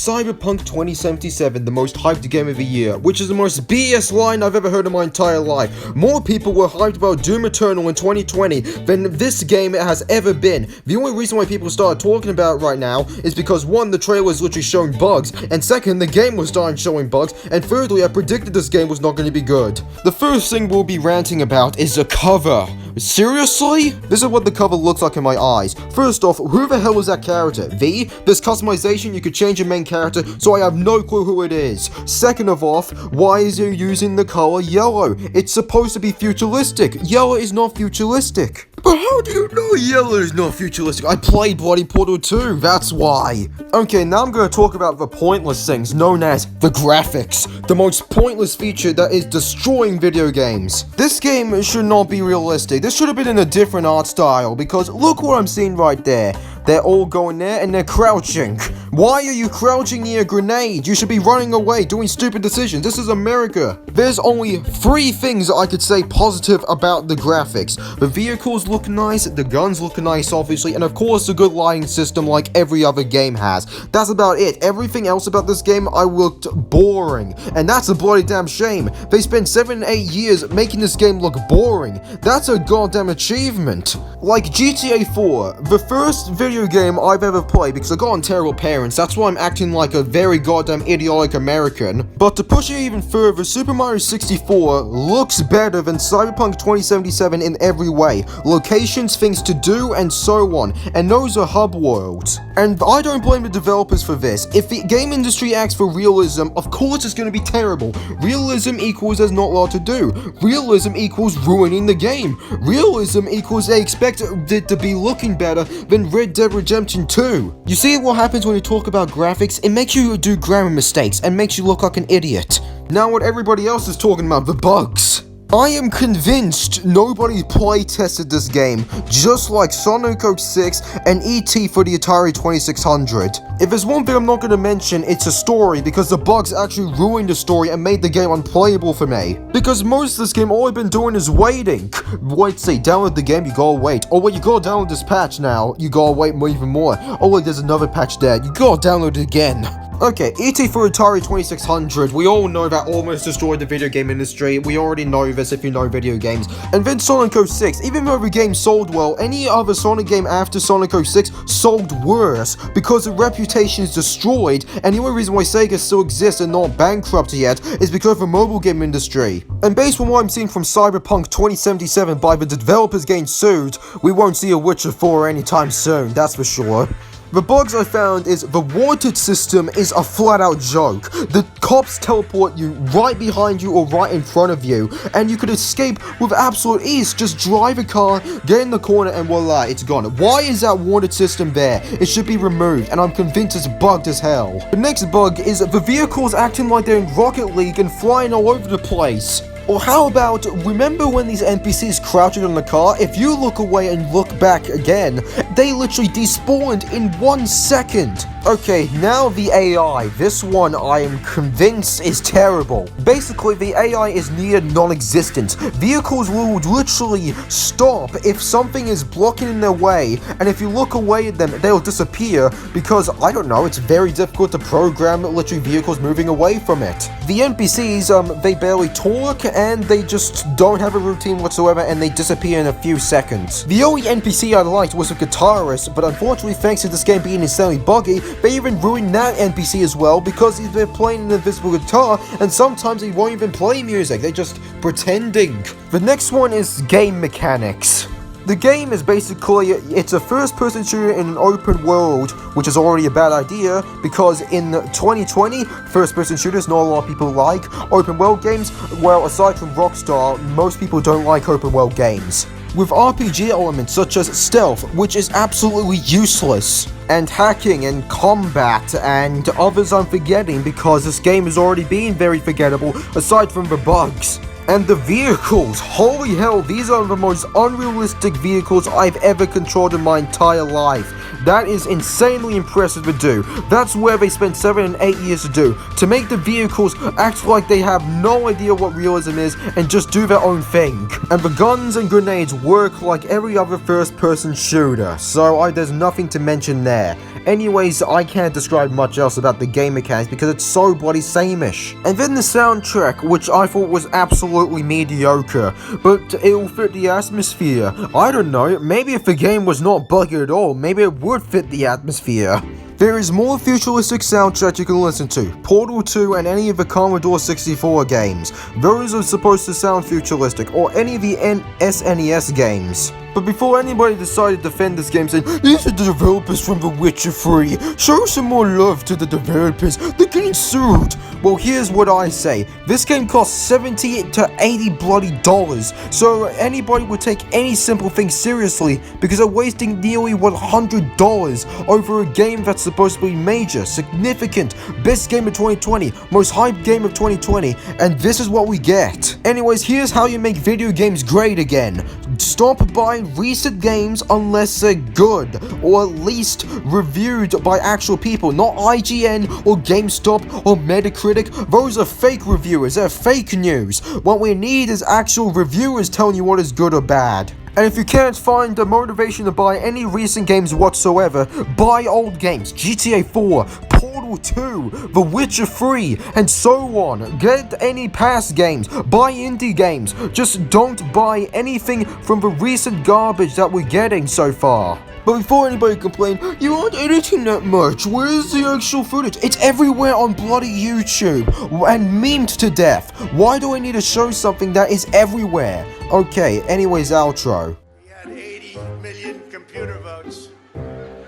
Cyberpunk 2077, the most hyped game of the year, which is the most BS line I've ever heard in my entire life. More people were hyped about Doom Eternal in 2020 than this game has ever been. The only reason why people started talking about it right now is because one, the trailer was literally showing bugs, and second, the game was starting showing bugs, and thirdly, I predicted this game was not going to be good. The first thing we'll be ranting about is the cover. Seriously? This is what the cover looks like in my eyes. First off, who the hell is that character? V? There's customization, you could change your main character, so I have no clue who it is. Second of all, why is he using the color yellow? It's supposed to be futuristic. Yellow is not futuristic. But how do you know yellow is not futuristic? I played Bloody Portal 2, that's why. Okay, now I'm going to talk about the pointless things known as the graphics. The most pointless feature that is destroying video games. This game should not be realistic. This should have been in a different art style, because look what I'm seeing right there. They're all going there and they're crouching. Why are you crouching near a grenade? You should be running away, doing stupid decisions. This is America. There's only 3 things I could say positive about the graphics. The vehicles look nice, the guns look nice obviously, and of course a good lighting system like every other game has. That's about it. Everything else about this game I looked boring, and that's a bloody damn shame. They spent 7-8 years making this game look boring. That's a goddamn achievement. Like GTA 4, the first video game I've ever played, because I got on terrible parents, that's why I'm acting like a very goddamn idiotic American. But to push it even further, Super Mario 64 looks better than Cyberpunk 2077 in every way. Locations, things to do, and so on. And those are hub worlds. And I don't blame the developers for this. If the game industry acts for realism, of course it's going to be terrible. Realism equals there's not a lot to do. Realism equals ruining the game. Realism equals they expect it to be looking better than Red Dead Redemption 2. You see what happens when you talk about graphics? It makes you do grammar mistakes and makes you look like an idiot. Now what everybody else is talking about, the bugs. I am convinced nobody play tested this game, just like Sonic 06 and E.T. for the Atari 2600. If there's one thing I'm not going to mention, it's a story, because the bugs actually ruined the story and made the game unplayable for me. Because most of this game, all I've been doing is waiting. Wait, say, download the game, you gotta wait. Oh wait, you gotta download this patch now, you gotta wait even more. Oh wait, there's another patch there, you gotta download it again. Okay, E.T. for Atari 2600, we all know that almost destroyed the video game industry. We already know this if you know video games. And then Sonic 06, even though the game sold well, any other Sonic game after Sonic 06 sold worse because the reputation is destroyed, and the only reason why Sega still exists and not bankrupt yet is because of the mobile game industry. And based on what I'm seeing from Cyberpunk 2077 by the developers getting sued, we won't see a Witcher 4 anytime soon, that's for sure. The bugs I found is the wanted system is a flat out joke. The cops teleport you right behind you or right in front of you, and you could escape with absolute ease. Just drive a car, get in the corner, and voila, it's gone. Why is that wanted system there? It should be removed, and I'm convinced it's bugged as hell. The next bug is the vehicles acting like they're in Rocket League and flying all over the place. Or how about, remember when these NPCs crouched on the car? If you look away and look back again, they literally despawned in 1 second. Okay, now the AI. This one I am convinced is terrible. Basically, the AI is near non-existent. Vehicles will literally stop if something is blocking in their way, and if you look away at them, they'll disappear because, I don't know, it's very difficult to program literally vehicles moving away from it. The NPCs, they barely talk, and they just don't have a routine whatsoever, and they disappear in a few seconds. The only NPC I liked was a guitarist, but unfortunately, thanks to this game being insanely buggy, they even ruined that NPC as well, because they're playing an invisible guitar, and sometimes they won't even play music, they're just pretending. The next one is game mechanics. The game is basically, it's a first-person shooter in an open world, which is already a bad idea, because in 2020, first-person shooters not a lot of people like. Open world games, well, aside from Rockstar, most people don't like open world games. With RPG elements such as stealth, which is absolutely useless, and hacking and combat, and others I'm forgetting because this game has already been very forgettable, aside from the bugs. And the vehicles, holy hell, these are the most unrealistic vehicles I've ever controlled in my entire life. That is insanely impressive to do. That's where they spent 7 and 8 years to do. To make the vehicles act like they have no idea what realism is and just do their own thing. And the guns and grenades work like every other first-person shooter, so there's nothing to mention there. Anyways, I can't describe much else about the game mechanics because it's so bloody same-ish. And then the soundtrack, which I thought was absolutely mediocre, but it'll fit the atmosphere. I don't know, maybe if the game was not buggy at all, maybe it would fit the atmosphere. There is more futuristic soundtrack you can listen to, Portal 2 and any of the Commodore 64 games. Those are supposed to sound futuristic, or any of the SNES games. But before anybody decided to defend this game saying, these are the developers from The Witcher 3, show some more love to the developers, they're getting sued. Well, here's what I say, this game costs $70 to $80 bloody, so anybody would take any simple thing seriously because they're wasting nearly $100 over a game that's supposed to be major, significant, best game of 2020, most hyped game of 2020, and this is what we get. Anyways, here's how you make video games great again. Stop buying recent games unless they're good, or at least reviewed by actual people, not IGN or GameStop or Metacritic. Those are fake reviewers, they're fake news. What we need is actual reviewers telling you what is good or bad. And if you can't find the motivation to buy any recent games whatsoever, buy old games, GTA 4, Portal 2, The Witcher 3, and so on. Get any past games, buy indie games, just don't buy anything from the recent garbage that we're getting so far. But before anybody complain, you aren't editing that much, where's the actual footage? It's everywhere on bloody YouTube, and memed to death. Why do I need to show something that is everywhere? Okay, anyways, outro. We had 80 million computer votes.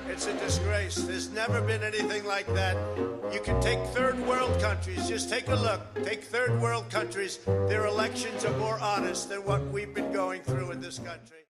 It's a disgrace. There's never been anything like that. You can take third world countries, just take a look. Take third world countries, their elections are more honest than what we've been going through in this country.